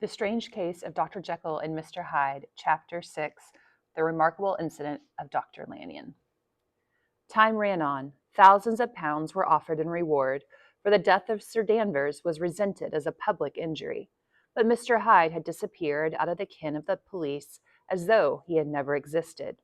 The Strange Case of Dr. Jekyll and Mr. Hyde, Chapter 6, The Remarkable Incident of Dr. Lanyon. Time ran on. Thousands of pounds were offered in reward, for the death of Sir Danvers was resented as a public injury. But Mr. Hyde had disappeared out of the ken of the police as though he had never existed.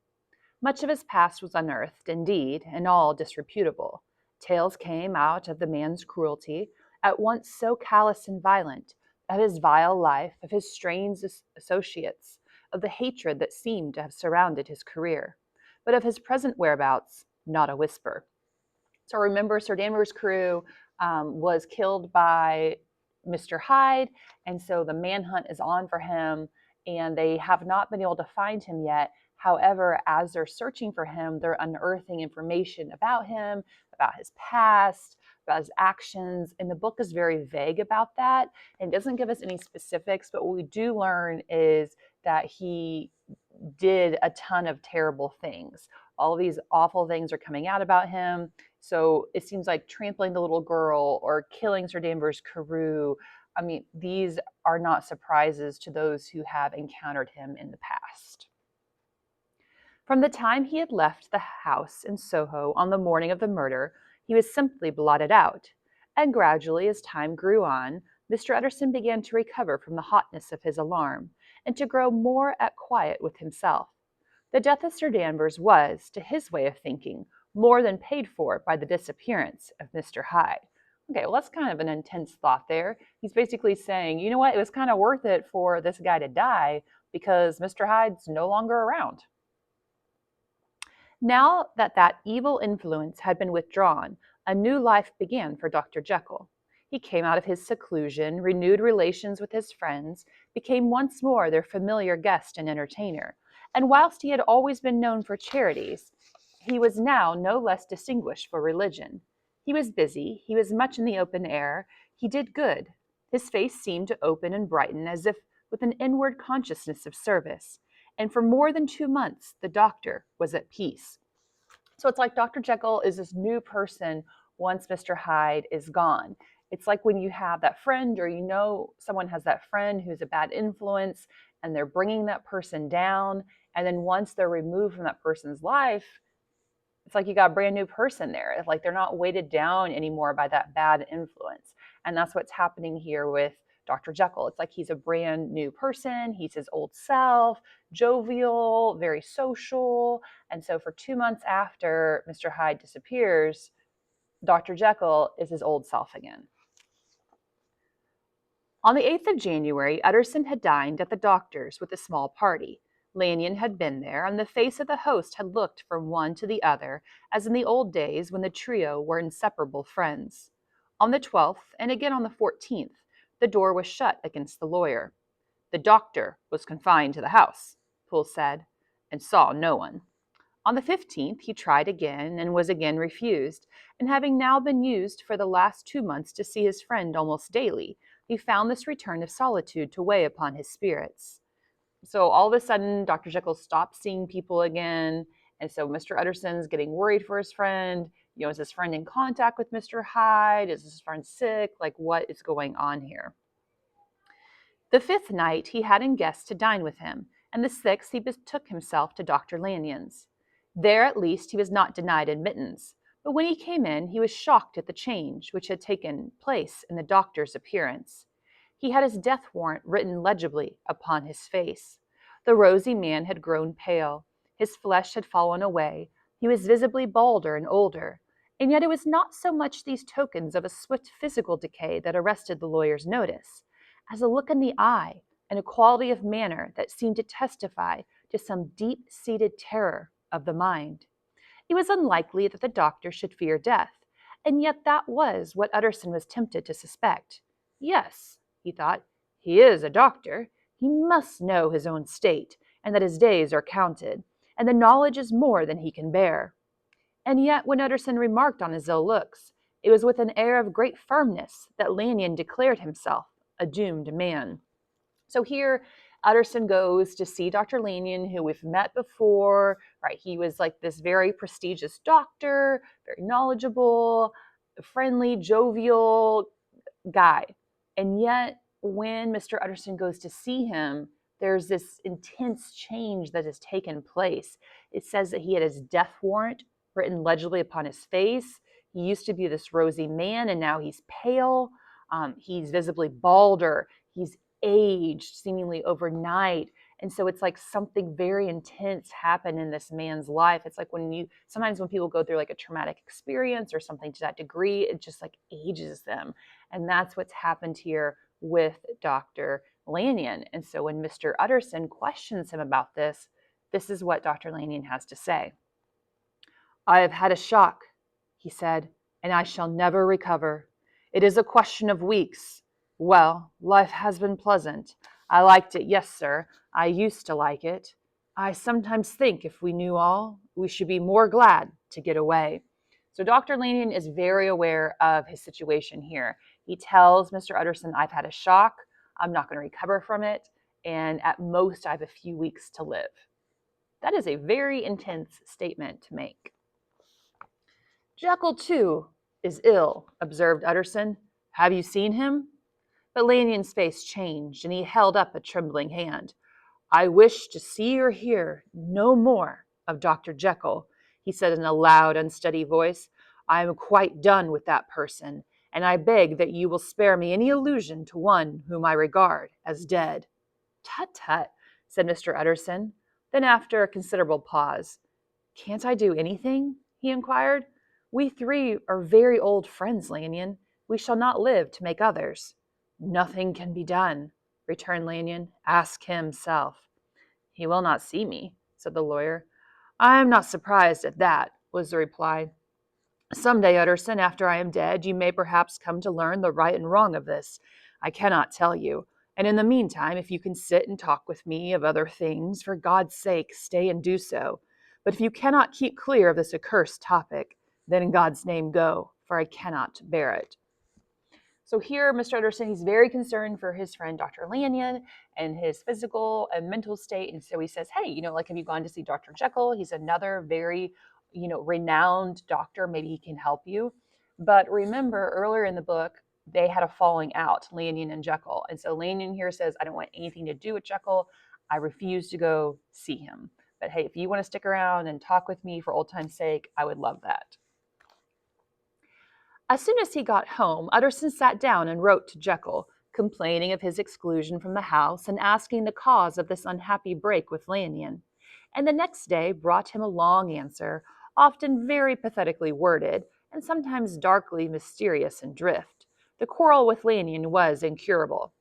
Much of his past was unearthed, indeed, and all disreputable. Tales came out of the man's cruelty, at once so callous and violent, of his vile life, of his strange associates, of the hatred that seemed to have surrounded his career. But of his present whereabouts, not a whisper. So remember, Sir Danvers' crew was killed by Mr. Hyde, and so the manhunt is on for him, and they have not been able to find him yet. However, as they're searching for him, they're unearthing information about him, about his past, about his actions, and the book is very vague about that and doesn't give us any specifics, but what we do learn is that he did a ton of terrible things. All of these awful things are coming out about him. So it seems like trampling the little girl or killing Sir Danvers Carew. I mean, these are not surprises to those who have encountered him in the past. From the time he had left the house in Soho on the morning of the murder, he was simply blotted out. And gradually, as time grew on, Mr. Utterson began to recover from the hotness of his alarm, and to grow more at quiet with himself. The death of Sir Danvers was, to his way of thinking, more than paid for by the disappearance of Mr. Hyde. Okay, well, that's kind of an intense thought there. He's basically saying, you know what, it was kind of worth it for this guy to die because Mr. Hyde's no longer around. Now that that evil influence had been withdrawn, a new life began for Dr. Jekyll. He came out of his seclusion, renewed relations with his friends, became once more their familiar guest and entertainer, and whilst he had always been known for charities, he was now no less distinguished for religion. He was busy, he was much in the open air, he did good. His face seemed to open and brighten as if with an inward consciousness of service, and for more than 2 months the doctor was at peace. So it's like Dr. Jekyll is this new person once Mr. Hyde is gone. It's like when you have that friend, or you know someone has that friend who's a bad influence and they're bringing that person down. And then once they're removed from that person's life, it's like you got a brand new person there. It's like they're not weighted down anymore by that bad influence. And that's what's happening here with Dr. Jekyll. It's like he's a brand new person. He's his old self, jovial, very social. And so for 2 months after Mr. Hyde disappears, Dr. Jekyll is his old self again. On the 8th of January, Utterson had dined at the doctor's with a small party. Lanyon had been there, and the face of the host had looked from one to the other, as in the old days when the trio were inseparable friends. On the 12th, and again on the 14th, the door was shut against the lawyer. The doctor was confined to the house, Poole said, and saw no one. On the 15th, he tried again and was again refused, and having now been used for the last 2 months to see his friend almost daily, he found this return of solitude to weigh upon his spirits. So all of a sudden, Dr. Jekyll stopped seeing people again, and so Mr. Utterson's getting worried for his friend. You know, is his friend in contact with Mr. Hyde? Is his friend sick? Like, what is going on here? The 5th night, he had in guests to dine with him, and the 6th he betook himself to Dr. Lanyon's. There, at least, he was not denied admittance, but when he came in, he was shocked at the change which had taken place in the doctor's appearance. He had his death warrant written legibly upon his face. The rosy man had grown pale. His flesh had fallen away. He was visibly balder and older. And yet it was not so much these tokens of a swift physical decay that arrested the lawyer's notice, as a look in the eye and a quality of manner that seemed to testify to some deep-seated terror of the mind. It was unlikely that the doctor should fear death, and yet that was what Utterson was tempted to suspect. Yes, he thought, he is a doctor. He must know his own state, and that his days are counted, and the knowledge is more than he can bear. And yet, when Utterson remarked on his ill looks, it was with an air of great firmness that Lanyon declared himself a doomed man. So here, Utterson goes to see Dr. Lanyon, who we've met before, right? He was like this very prestigious doctor, very knowledgeable, friendly, jovial guy. And yet when Mr. Utterson goes to see him, there's this intense change that has taken place. It says that he had his death warrant written legibly upon his face. He used to be this rosy man, and now he's pale. He's visibly balder. He's aged seemingly overnight. And so it's like something very intense happened in this man's life. It's like sometimes when people go through like a traumatic experience or something to that degree, it just like ages them. And that's what's happened here with Dr. Lanyon. And so when Mr. Utterson questions him about this, this is what Dr. Lanyon has to say. I have had a shock, he said, and I shall never recover. It is a question of weeks. Well, life has been pleasant. I liked it, yes, sir. I used to like it. I sometimes think if we knew all, we should be more glad to get away. So Dr. Lanyon is very aware of his situation here. He tells Mr. Utterson, I've had a shock. I'm not going to recover from it. And at most, I have a few weeks to live. That is a very intense statement to make. Jekyll, too, is ill, observed Utterson. Have you seen him? But Lanyon's face changed, and he held up a trembling hand. I wish to see or hear no more of Dr. Jekyll, he said in a loud, unsteady voice. I am quite done with that person, and I beg that you will spare me any allusion to one whom I regard as dead. Tut, tut, said Mr. Utterson. Then after a considerable pause, can't I do anything? He inquired. We three are very old friends, Lanyon. We shall not live to make others. Nothing can be done, returned Lanyon. Ask himself. He will not see me, said the lawyer. I am not surprised at that, was the reply. Some day, Utterson, after I am dead, you may perhaps come to learn the right and wrong of this. I cannot tell you. And in the meantime, if you can sit and talk with me of other things, for God's sake, stay and do so. But if you cannot keep clear of this accursed topic, then in God's name go, for I cannot bear it. So here, Mr. Utterson, he's very concerned for his friend, Dr. Lanyon, and his physical and mental state. And so he says, hey, have you gone to see Dr. Jekyll? He's another very, renowned doctor. Maybe he can help you. But remember, earlier in the book, they had a falling out, Lanyon and Jekyll. And so Lanyon here says, I don't want anything to do with Jekyll. I refuse to go see him. But hey, if you want to stick around and talk with me for old time's sake, I would love that. As soon as he got home, Utterson sat down and wrote to Jekyll, complaining of his exclusion from the house and asking the cause of this unhappy break with Lanyon. And the next day brought him a long answer, often very pathetically worded, and sometimes darkly mysterious in drift. The quarrel with Lanyon was incurable.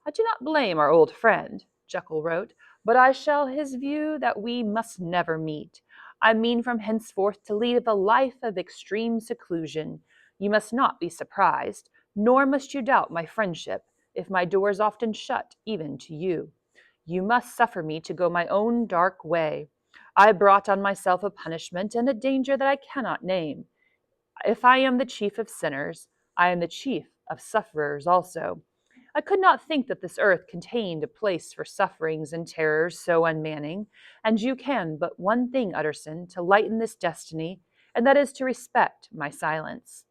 I do not blame our old friend, Jekyll wrote, but I shall his view that we must never meet. I mean from henceforth to lead a life of extreme seclusion. You must not be surprised, nor must you doubt my friendship, if my doors often shut even to you. You must suffer me to go my own dark way. I brought on myself a punishment and a danger that I cannot name. If I am the chief of sinners, I am the chief of sufferers also. I could not think that this earth contained a place for sufferings and terrors so unmanning, and you can but one thing, Utterson, to lighten this destiny, and that is to respect my silence.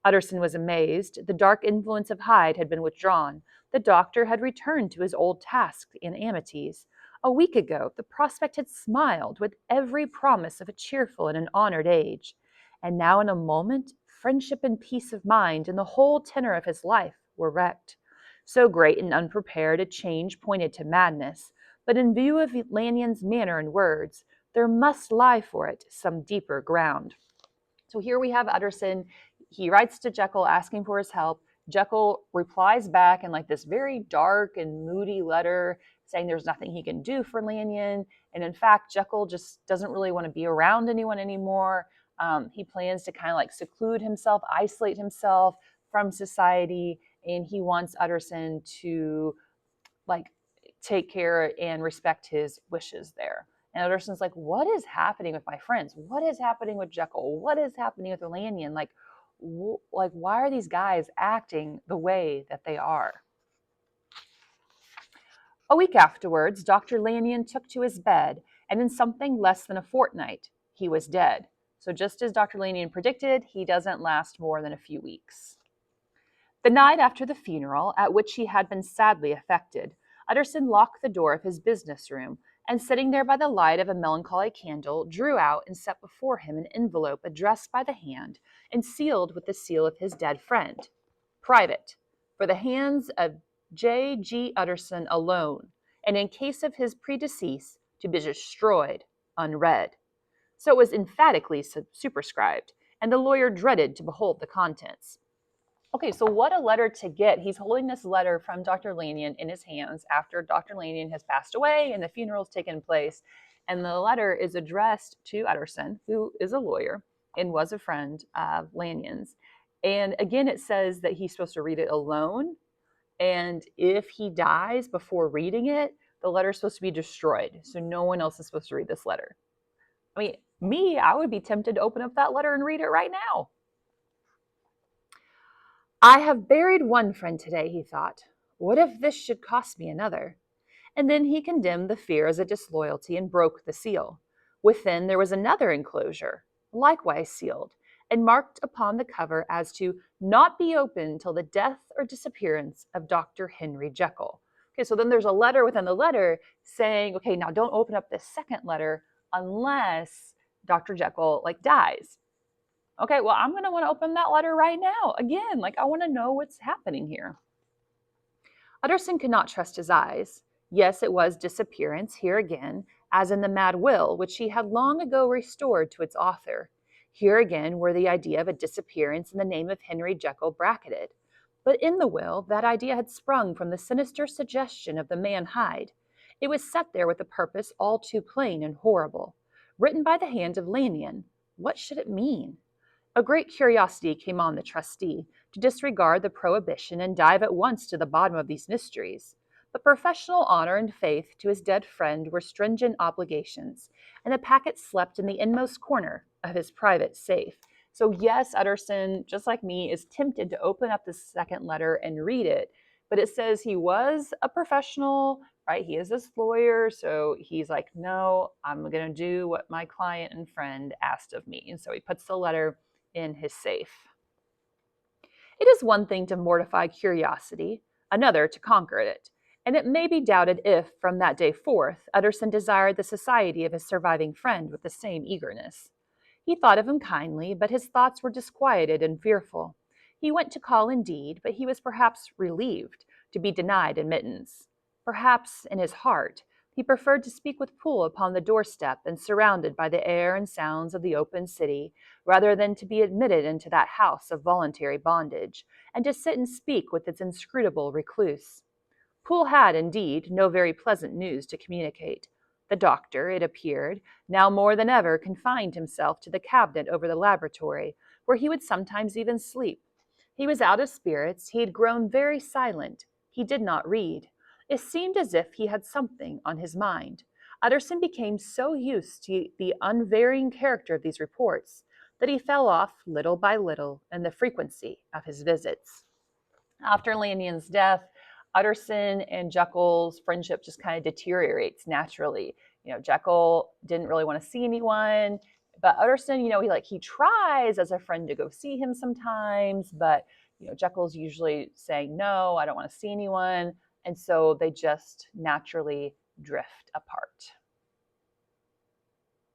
Utterson was amazed. The dark influence of Hyde had been withdrawn. The doctor had returned to his old tasks and amities. A week ago, the prospect had smiled with every promise of a cheerful and an honored age. And now, in a moment, friendship and peace of mind and the whole tenor of his life were wrecked. So great and unprepared a change pointed to madness, but in view of Lanyon's manner and words, there must lie for it some deeper ground. So here we have Utterson. He writes to Jekyll asking for his help. Jekyll replies back in like this very dark and moody letter saying there's nothing he can do for Lanyon. And in fact, Jekyll just doesn't really want to be around anyone anymore. He plans to kind of like seclude himself, isolate himself from society. And he wants Utterson to like take care and respect his wishes there. And Utterson's like, what is happening with my friends? What is happening with Jekyll? What is happening with Lanyon? Like, why are these guys acting the way that they are? A week afterwards, Dr. Lanyon took to his bed, and in something less than a fortnight, he was dead. So just as Dr. Lanyon predicted, he doesn't last more than a few weeks. The night after the funeral, at which he had been sadly affected, Utterson locked the door of his business room, and sitting there by the light of a melancholy candle, drew out and set before him an envelope addressed by the hand and sealed with the seal of his dead friend. Private, for the hands of J. G. Utterson alone, and in case of his predecease, to be destroyed, unread. So it was emphatically superscribed, and the lawyer dreaded to behold the contents. Okay, so what a letter to get. He's holding this letter from Dr. Lanyon in his hands after Dr. Lanyon has passed away and the funeral's taken place. And the letter is addressed to Utterson, who is a lawyer and was a friend of Lanyon's. And again, it says that he's supposed to read it alone. And if he dies before reading it, the letter is supposed to be destroyed. So no one else is supposed to read this letter. I mean, I would be tempted to open up that letter and read it right now. I have buried one friend today, he thought. What if this should cost me another? And then he condemned the fear as a disloyalty and broke the seal. Within there was another enclosure, likewise sealed, and marked upon the cover as to not be opened till the death or disappearance of Dr. Henry Jekyll. Okay, so then there's a letter within the letter saying, okay, now don't open up this second letter unless Dr. Jekyll dies. Okay, well, I'm going to want to open that letter right now. Again, I want to know what's happening here. Utterson could not trust his eyes. Yes, it was disappearance, here again, as in the mad will, which he had long ago restored to its author. Here again were the idea of a disappearance and the name of Henry Jekyll bracketed. But in the will, that idea had sprung from the sinister suggestion of the man Hyde. It was set there with a purpose all too plain and horrible. Written by the hand of Lanyon, what should it mean? A great curiosity came on the trustee to disregard the prohibition and dive at once to the bottom of these mysteries. But professional honor and faith to his dead friend were stringent obligations, and the packet slept in the inmost corner of his private safe. So yes, Utterson, just like me, is tempted to open up the second letter and read it, but it says he was a professional, right? He is this lawyer, so he's like, no, I'm going to do what my client and friend asked of me. And so he puts the letter in his safe. It is one thing to mortify curiosity, another to conquer it, and it may be doubted if, from that day forth, Utterson desired the society of his surviving friend with the same eagerness. He thought of him kindly, but his thoughts were disquieted and fearful. He went to call indeed, but he was perhaps relieved to be denied admittance. Perhaps, in his heart, he preferred to speak with Poole upon the doorstep and surrounded by the air and sounds of the open city, rather than to be admitted into that house of voluntary bondage, and to sit and speak with its inscrutable recluse. Poole had, indeed, no very pleasant news to communicate. The doctor, it appeared, now more than ever confined himself to the cabinet over the laboratory, where he would sometimes even sleep. He was out of spirits, he had grown very silent, he did not read. It seemed as if he had something on his mind. Utterson became so used to the unvarying character of these reports that he fell off little by little in the frequency of his visits. After Lanyon's death, Utterson and Jekyll's friendship just kind of deteriorates naturally. Jekyll didn't really want to see anyone, but Utterson, he tries as a friend to go see him sometimes, but Jekyll's usually saying, no, I don't want to see anyone. And so they just naturally drift apart.